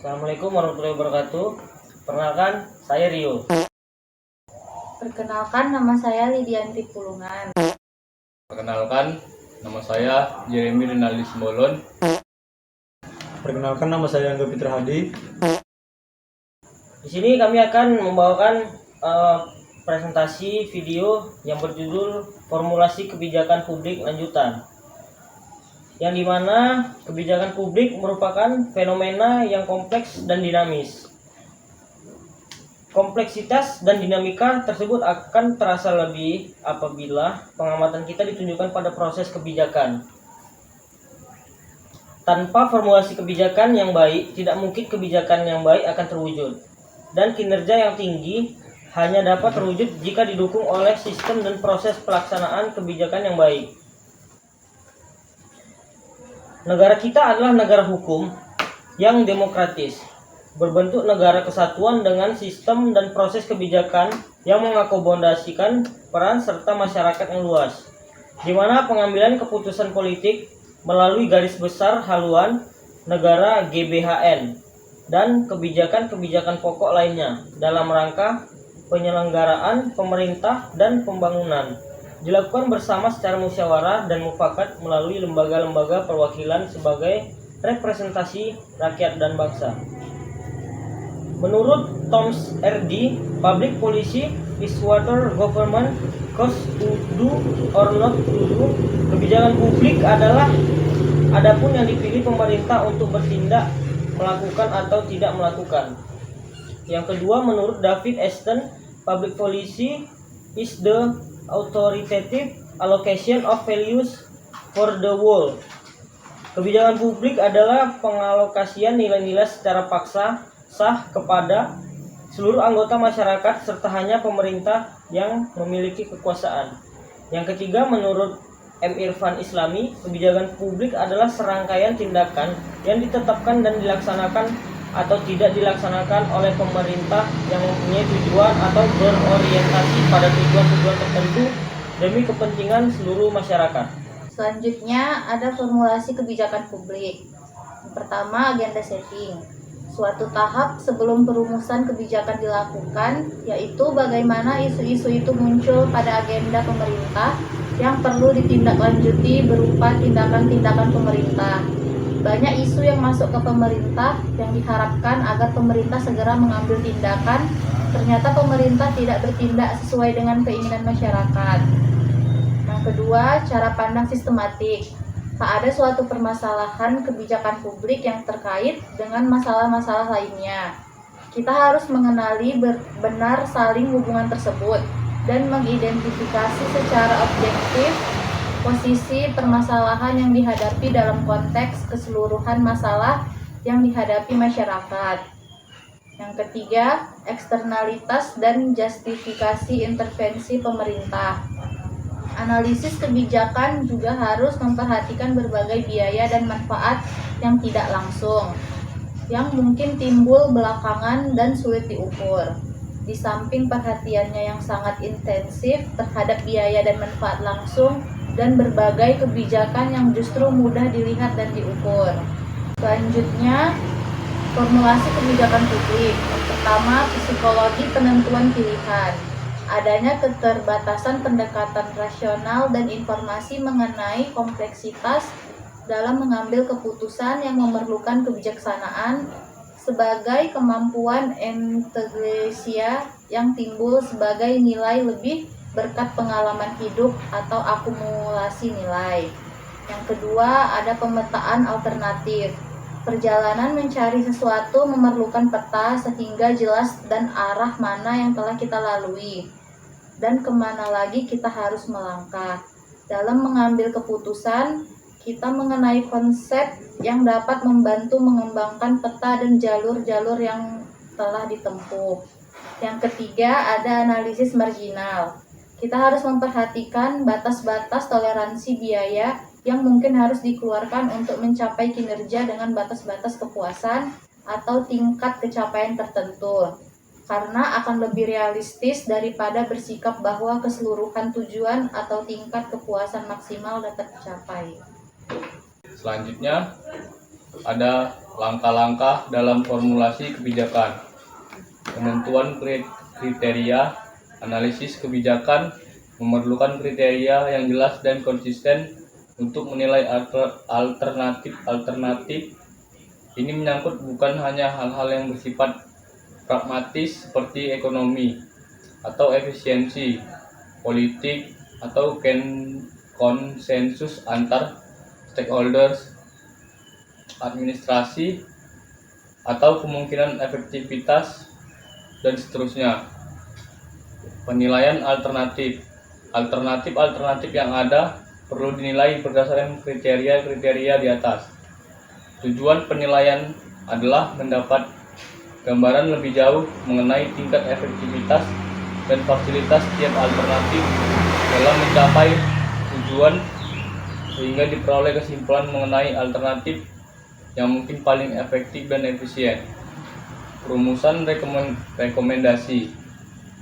Assalamualaikum warahmatullahi wabarakatuh. Perkenalkan, saya Rio. Perkenalkan, nama saya Lidianti Pulungan. Perkenalkan, nama saya Jeremy Rinaldi Simbolon. Perkenalkan, nama saya Angga Fitra Hadi. Di sini kami akan membawakan presentasi video yang berjudul Formulasi Kebijakan Publik Lanjutan, yang dimana kebijakan publik merupakan fenomena yang kompleks dan dinamis. Kompleksitas dan dinamika tersebut akan terasa lebih apabila pengamatan kita ditunjukkan pada proses kebijakan. Tanpa formulasi kebijakan yang baik, tidak mungkin kebijakan yang baik akan terwujud. Dan kinerja yang tinggi hanya dapat terwujud jika didukung oleh sistem dan proses pelaksanaan kebijakan yang baik. Negara kita adalah negara hukum yang demokratis, berbentuk negara kesatuan dengan sistem dan proses kebijakan yang mengakomodasikan peran serta masyarakat yang luas, di mana pengambilan keputusan politik melalui garis besar haluan negara GBHN dan kebijakan-kebijakan pokok lainnya dalam rangka penyelenggaraan pemerintah dan pembangunan dilakukan bersama secara musyawarah dan mufakat melalui lembaga-lembaga perwakilan sebagai representasi rakyat dan bangsa. Menurut Thomas R.D., public policy is whether government goes to do or not to do. Kebijakan publik adalah adapun yang dipilih pemerintah untuk bertindak, melakukan atau tidak melakukan. Yang kedua, menurut David Easton, public policy is the authoritative allocation of values for the whole. Kebijakan publik adalah pengalokasian nilai-nilai secara paksa sah kepada seluruh anggota masyarakat serta hanya pemerintah yang memiliki kekuasaan. Yang ketiga, menurut M. Irfan Islami, kebijakan publik adalah serangkaian tindakan yang ditetapkan dan dilaksanakan atau tidak dilaksanakan oleh pemerintah yang mempunyai tujuan atau berorientasi pada tujuan-tujuan tertentu demi kepentingan seluruh masyarakat. Selanjutnya ada formulasi kebijakan publik. Yang pertama, agenda setting. Suatu tahap sebelum perumusan kebijakan dilakukan, yaitu bagaimana isu-isu itu muncul pada agenda pemerintah yang perlu ditindaklanjuti berupa tindakan-tindakan pemerintah. Banyak isu yang masuk ke pemerintah yang diharapkan agar pemerintah segera mengambil tindakan, ternyata pemerintah tidak bertindak sesuai dengan keinginan masyarakat. Yang kedua, cara pandang sistematik. Tak ada suatu permasalahan kebijakan publik yang terkait dengan masalah-masalah lainnya. Kita harus mengenali benar saling hubungan tersebut dan mengidentifikasi secara objektif posisi permasalahan yang dihadapi dalam konteks keseluruhan masalah yang dihadapi masyarakat. Yang ketiga, eksternalitas dan justifikasi intervensi pemerintah. Analisis kebijakan juga harus memperhatikan berbagai biaya dan manfaat yang tidak langsung, yang mungkin timbul belakangan dan sulit diukur. Di samping perhatiannya yang sangat intensif terhadap biaya dan manfaat langsung dan berbagai kebijakan yang justru mudah dilihat dan diukur. Selanjutnya, formulasi kebijakan publik. Yang pertama, psikologi penentuan pilihan. Adanya keterbatasan pendekatan rasional dan informasi mengenai kompleksitas dalam mengambil keputusan yang memerlukan kebijaksanaan sebagai kemampuan integresia yang timbul sebagai nilai lebih berkat pengalaman hidup atau akumulasi nilai. Yang kedua, ada pemetaan alternatif. Perjalanan mencari sesuatu memerlukan peta sehingga jelas dan arah mana yang telah kita lalui dan kemana lagi kita harus melangkah. Dalam mengambil keputusan, kita mengenai konsep yang dapat membantu mengembangkan peta dan jalur-jalur yang telah ditempuh. Yang ketiga, ada analisis marginal. Kita harus memperhatikan batas-batas toleransi biaya yang mungkin harus dikeluarkan untuk mencapai kinerja dengan batas-batas kepuasan atau tingkat kecapaian tertentu, karena akan lebih realistis daripada bersikap bahwa keseluruhan tujuan atau tingkat kepuasan maksimal dapat dicapai. Selanjutnya ada langkah-langkah dalam formulasi kebijakan, penentuan kriteria, analisis kebijakan, memerlukan kriteria yang jelas dan konsisten untuk menilai alternatif. Ini menyangkut bukan hanya hal-hal yang bersifat pragmatis seperti ekonomi atau efisiensi, politik, atau konsensus antar stakeholders, administrasi, atau kemungkinan efektivitas, dan seterusnya. Penilaian alternatif yang ada perlu dinilai berdasarkan kriteria-kriteria di atas. Tujuan penilaian adalah mendapat gambaran lebih jauh mengenai tingkat efektivitas dan fasilitas setiap alternatif dalam mencapai tujuan, sehingga diperoleh kesimpulan mengenai alternatif yang mungkin paling efektif dan efisien. Perumusan rekomendasi.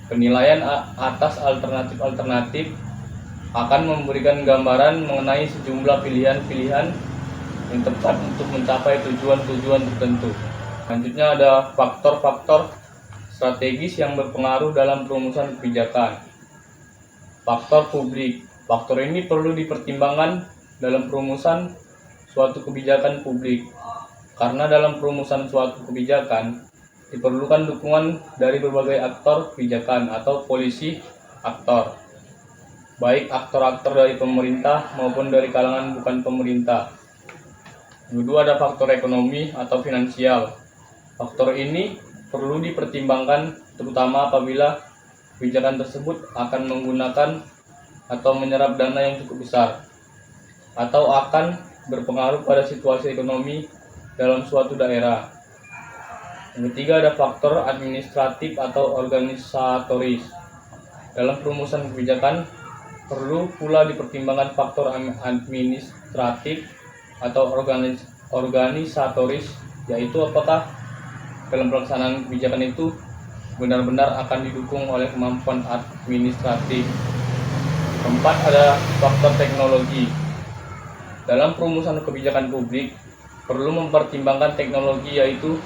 Penilaian atas alternatif akan memberikan gambaran mengenai sejumlah pilihan-pilihan yang tepat untuk mencapai tujuan-tujuan tertentu. Selanjutnya ada faktor-faktor strategis yang berpengaruh dalam perumusan kebijakan. Faktor publik. Faktor ini perlu dipertimbangkan dalam perumusan suatu kebijakan publik, karena dalam perumusan suatu kebijakan diperlukan dukungan dari berbagai aktor kebijakan atau polisi aktor, baik aktor-aktor dari pemerintah maupun dari kalangan bukan pemerintah. Kedua, ada faktor ekonomi atau finansial. Faktor ini perlu dipertimbangkan terutama apabila kebijakan tersebut akan menggunakan atau menyerap dana yang cukup besar, atau akan berpengaruh pada situasi ekonomi dalam suatu daerah. Yang ketiga, ada faktor administratif atau organisatoris. Dalam perumusan kebijakan perlu pula dipertimbangkan faktor administratif atau organisatoris, yaitu apakah dalam pelaksanaan kebijakan itu benar-benar akan didukung oleh kemampuan administratif. Keempat, ada faktor teknologi. Dalam perumusan kebijakan publik perlu mempertimbangkan teknologi, yaitu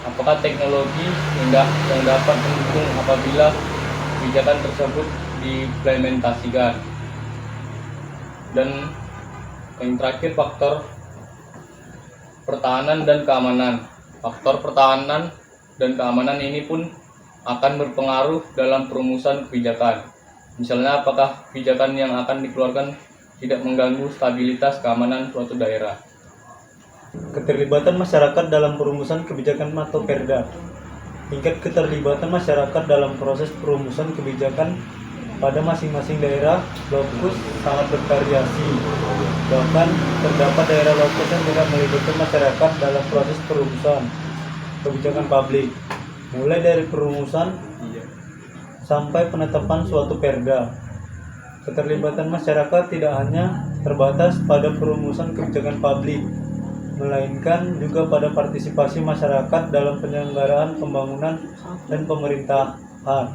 apakah teknologi yang dapat mendukung apabila kebijakan tersebut diimplementasikan. Dan yang terakhir, faktor pertahanan dan keamanan. Faktor pertahanan dan keamanan ini pun akan berpengaruh dalam perumusan kebijakan. Misalnya, apakah kebijakan yang akan dikeluarkan tidak mengganggu stabilitas keamanan suatu daerah. Keterlibatan masyarakat dalam perumusan kebijakan atau Perda. Tingkat keterlibatan masyarakat dalam proses perumusan kebijakan pada masing-masing daerah lokus sangat bervariasi. Bahkan terdapat daerah lokus yang tidak melibatkan masyarakat dalam proses perumusan kebijakan publik, mulai dari perumusan sampai penetapan suatu Perda. Keterlibatan masyarakat tidak hanya terbatas pada perumusan kebijakan publik, melainkan juga pada partisipasi masyarakat dalam penyelenggaraan pembangunan dan pemerintahan.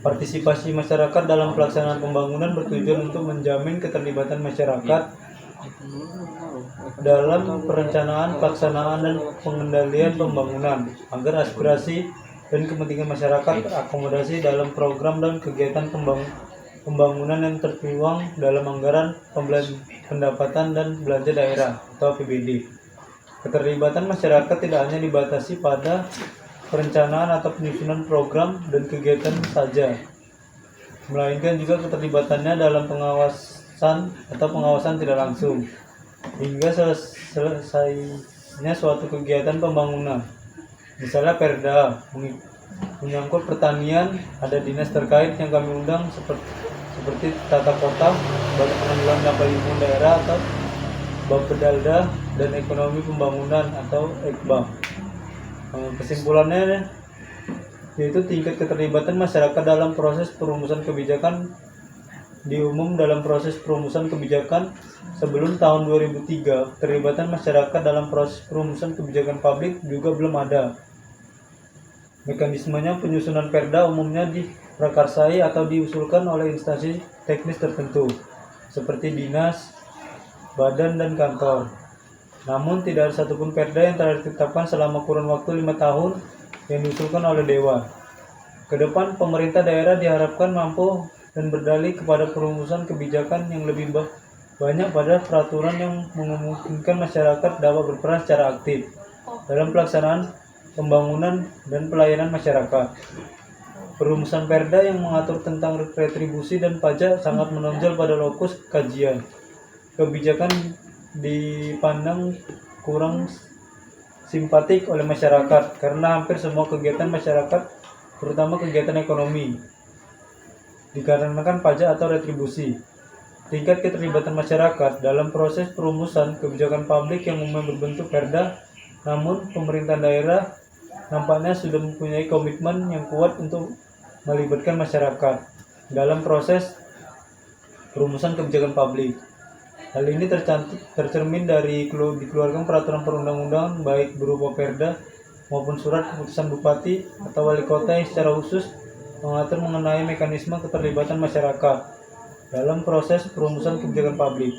Partisipasi masyarakat dalam pelaksanaan pembangunan bertujuan untuk menjamin keterlibatan masyarakat dalam perencanaan, pelaksanaan, dan pengendalian pembangunan, agar aspirasi dan kepentingan masyarakat terakomodasi dalam program dan kegiatan pembangunan yang tertuang dalam anggaran pendapatan dan belanja daerah atau APBD. Keterlibatan masyarakat tidak hanya dibatasi pada perencanaan atau penyusunan program dan kegiatan saja, melainkan juga keterlibatannya dalam pengawasan tidak langsung hingga selesainya suatu kegiatan pembangunan. Misalnya Perda menyangkut pertanian, ada dinas terkait yang kami undang seperti tata kota, badan penanggulangan dampak lingkungan daerah atau Bapedalda, dan ekonomi pembangunan atau Ekbam. Kesimpulannya yaitu tingkat keterlibatan masyarakat dalam proses perumusan kebijakan di umum dalam proses perumusan kebijakan sebelum tahun 2003, keterlibatan masyarakat dalam proses perumusan kebijakan publik juga belum ada. Mekanismenya penyusunan Perda umumnya diprakarsai atau diusulkan oleh instansi teknis tertentu seperti dinas, badan, dan kantor. Namun tidak ada satupun perda yang telah ditetapkan selama kurun waktu 5 tahun yang diusulkan oleh Dewan. Kedepan pemerintah daerah diharapkan mampu dan berdalih kepada perumusan kebijakan yang lebih banyak pada peraturan yang memungkinkan masyarakat dapat berperan secara aktif dalam pelaksanaan pembangunan dan pelayanan masyarakat. Perumusan perda yang mengatur tentang retribusi dan pajak sangat menonjol pada lokus kajian. Kebijakan dipandang kurang simpatik oleh masyarakat karena hampir semua kegiatan masyarakat, terutama kegiatan ekonomi, dikarenakan pajak atau retribusi. Tingkat keterlibatan masyarakat dalam proses perumusan kebijakan publik yang umumnya berbentuk perda, namun pemerintah daerah nampaknya sudah mempunyai komitmen yang kuat untuk melibatkan masyarakat dalam proses perumusan kebijakan publik. Hal ini tercermin dari dikeluarkan peraturan perundang-undangan baik berupa perda maupun surat keputusan bupati atau wali kota yang secara khusus mengatur mengenai mekanisme keterlibatan masyarakat dalam proses perumusan kebijakan publik.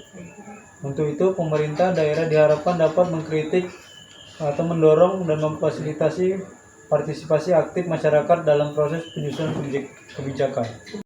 Untuk itu, pemerintah daerah diharapkan dapat mengkritik atau mendorong dan memfasilitasi partisipasi aktif masyarakat dalam proses penyusunan kebijakan.